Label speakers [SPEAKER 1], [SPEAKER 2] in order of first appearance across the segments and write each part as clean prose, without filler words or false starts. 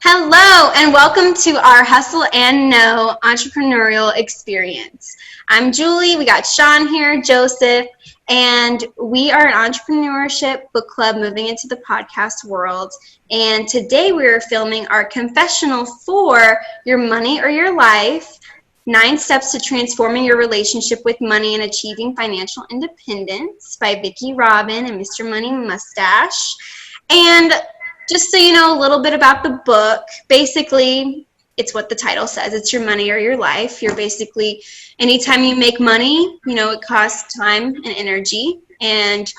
[SPEAKER 1] Hello, and welcome to our Hustle and Know entrepreneurial experience. I'm Julie, we got Shawn here, Joseph, and we are an entrepreneurship book club moving into the podcast world. And today we're filming our confessional for Your Money or Your Life, 9 Steps to Transforming Your Relationship with Money and Achieving Financial Independence by Vicki Robin and Mr. Money Mustache. And just so you know a little bit about the book, basically, it's what the title says. It's your money or your life. You're basically, anytime you make money, it costs time and energy. And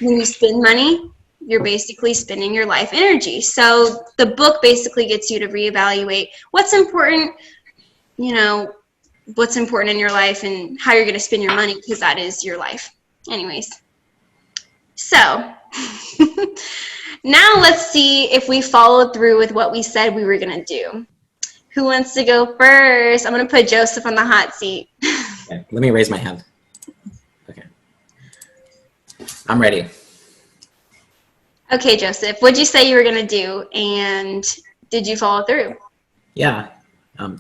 [SPEAKER 1] when you spend money, you're basically spending your life energy. So the book basically gets you to reevaluate what's important, what's important in your life and how you're going to spend your money, because that is your life. Anyways, so now let's see if we followed through with what we said we were going to do. Who wants to go first? I'm going to put Joseph on the hot seat.
[SPEAKER 2] Okay, let me raise my hand. Okay. I'm ready.
[SPEAKER 1] Okay, Joseph, what'd you say you were going to do, and did you follow through?
[SPEAKER 2] Yeah.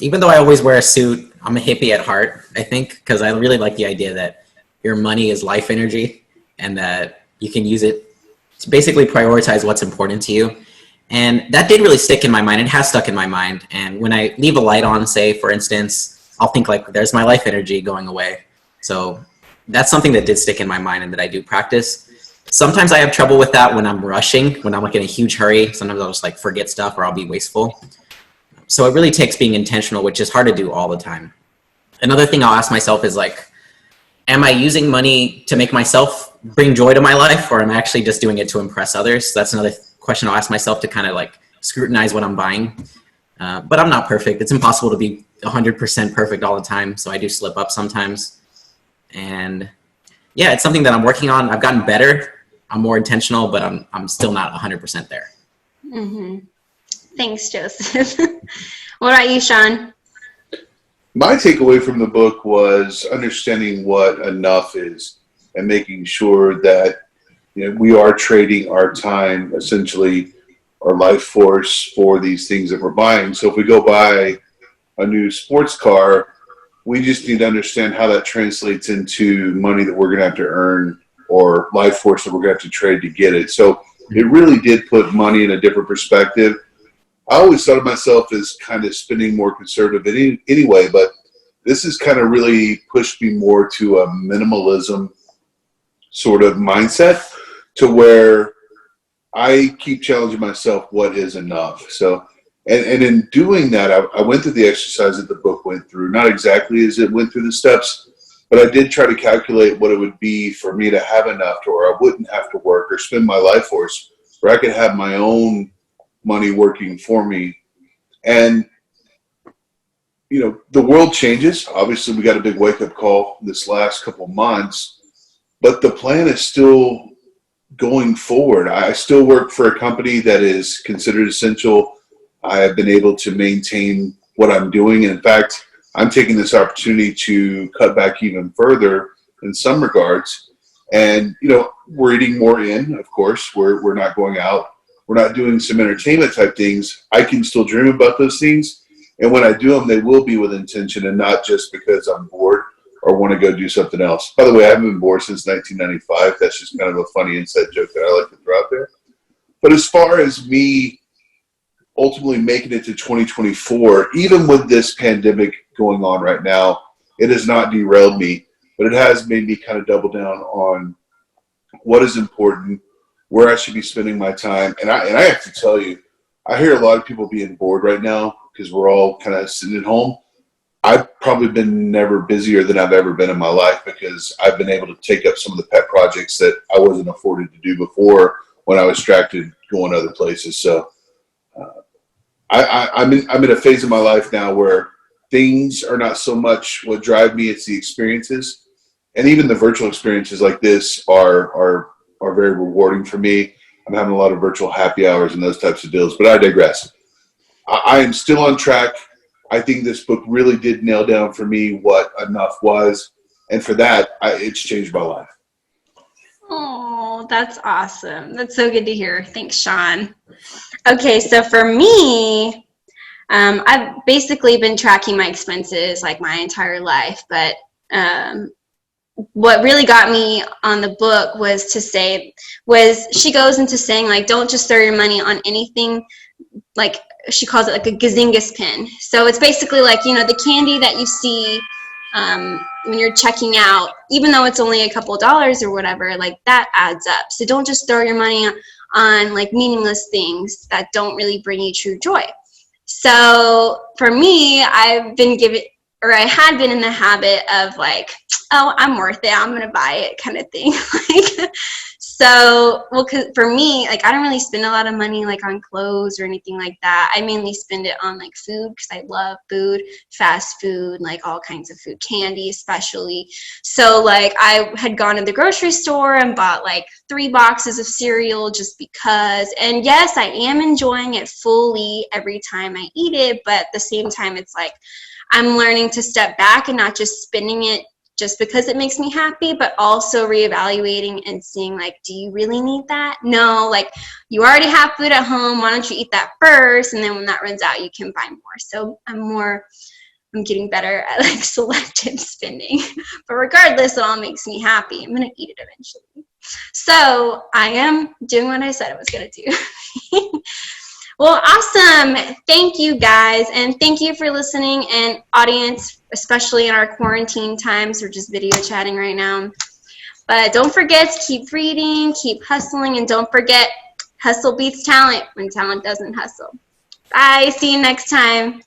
[SPEAKER 2] Even though I always wear a suit, I'm a hippie at heart, I think, because I really like the idea that your money is life energy and that you can use it to basically prioritize what's important to you. And that did really stick in my mind. It has stuck in my mind. And when I leave a light on, say, for instance, I'll think like, there's my life energy going away. So that's something that did stick in my mind and that I do practice. Sometimes I have trouble with that when I'm rushing, when I'm like in a huge hurry. Sometimes I'll just like forget stuff or I'll be wasteful. So it really takes being intentional, which is hard to do all the time. Another thing I'll ask myself is like, am I using money to make myself bring joy to my life, or am I actually just doing it to impress others? That's another question I'll ask myself to kind of like scrutinize what I'm buying. But I'm not perfect. It's impossible to be 100% perfect all the time. So I do slip up sometimes. And yeah, it's something that I'm working on. I've gotten better. I'm more intentional, but I'm still not 100% there.
[SPEAKER 1] Mm-hmm. Thanks, Joseph. What about you, Shawn?
[SPEAKER 3] My takeaway from the book was understanding what enough is and making sure that we are trading our time, essentially our life force, for these things that we're buying. So if we go buy a new sports car, we just need to understand how that translates into money that we're going to have to earn or life force that we're going to have to trade to get it. So it really did put money in a different perspective. I always thought of myself as kind of spending more conservative anyway, but this has kind of really pushed me more to a minimalism sort of mindset, to where I keep challenging myself, what is enough? So, and in doing that, I went through the exercise that the book went through, not exactly as it went through the steps, but I did try to calculate what it would be for me to have enough to where I wouldn't have to work or spend my life force, where I could have my own money working for me. And the world changes. Obviously, we got a big wake-up call this last couple months, but the plan is still going forward. I still work for a company that is considered essential. I have been able to maintain what I'm doing. And in fact, I'm taking this opportunity to cut back even further in some regards. And, we're eating more in, of course. We're not going out. We're not doing some entertainment type things. I can still dream about those things. And when I do them, they will be with intention and not just because I'm bored or want to go do something else. By the way, I haven't been bored since 1995. That's just kind of a funny inside joke that I like to throw out there. But as far as me ultimately making it to 2024, even with this pandemic going on right now, it has not derailed me, but it has made me kind of double down on what is important, where I should be spending my time. And I have to tell you, I hear a lot of people being bored right now because we're all kind of sitting at home. I've probably been never busier than I've ever been in my life, because I've been able to take up some of the pet projects that I wasn't afforded to do before when I was distracted going other places. So I'm in a phase of my life now where things are not so much what drive me, it's the experiences. And even the virtual experiences like this are very rewarding for me. I'm having a lot of virtual happy hours and those types of deals, but I digress. I am still on track. I think this book really did nail down for me what enough was. And for that, it's changed my life.
[SPEAKER 1] Oh, that's awesome. That's so good to hear. Thanks, Shawn. Okay, so for me, I've basically been tracking my expenses like my entire life, but what really got me on the book was she goes into saying, like, don't just throw your money on anything, like she calls it like a gazingas pin. So it's basically like, you know, the candy that you see when you're checking out, even though it's only a couple dollars or whatever, like that adds up. So don't just throw your money on like meaningless things that don't really bring you true joy. So for me, I had been in the habit of like, oh, I'm worth it, I'm gonna buy it kind of thing. Like, so, well, for me, like, I don't really spend a lot of money like on clothes or anything like that. I mainly spend it on like food, because I love food, fast food, like all kinds of food, candy especially. So like I had gone to the grocery store and bought like 3 boxes of cereal just because, and yes, I am enjoying it fully every time I eat it, but at the same time, it's like I'm learning to step back and not just spending it just because it makes me happy, but also reevaluating and seeing, like, do you really need that? No, like, you already have food at home. Why don't you eat that first? And then when that runs out, you can buy more. So I'm getting better at like selective spending. But regardless, it all makes me happy. I'm going to eat it eventually. So I am doing what I said I was going to do. Well, awesome. Thank you, guys. And thank you for listening, and audience, especially in our quarantine times. We're just video chatting right now. But don't forget to keep reading, keep hustling, and don't forget, hustle beats talent when talent doesn't hustle. Bye. See you next time.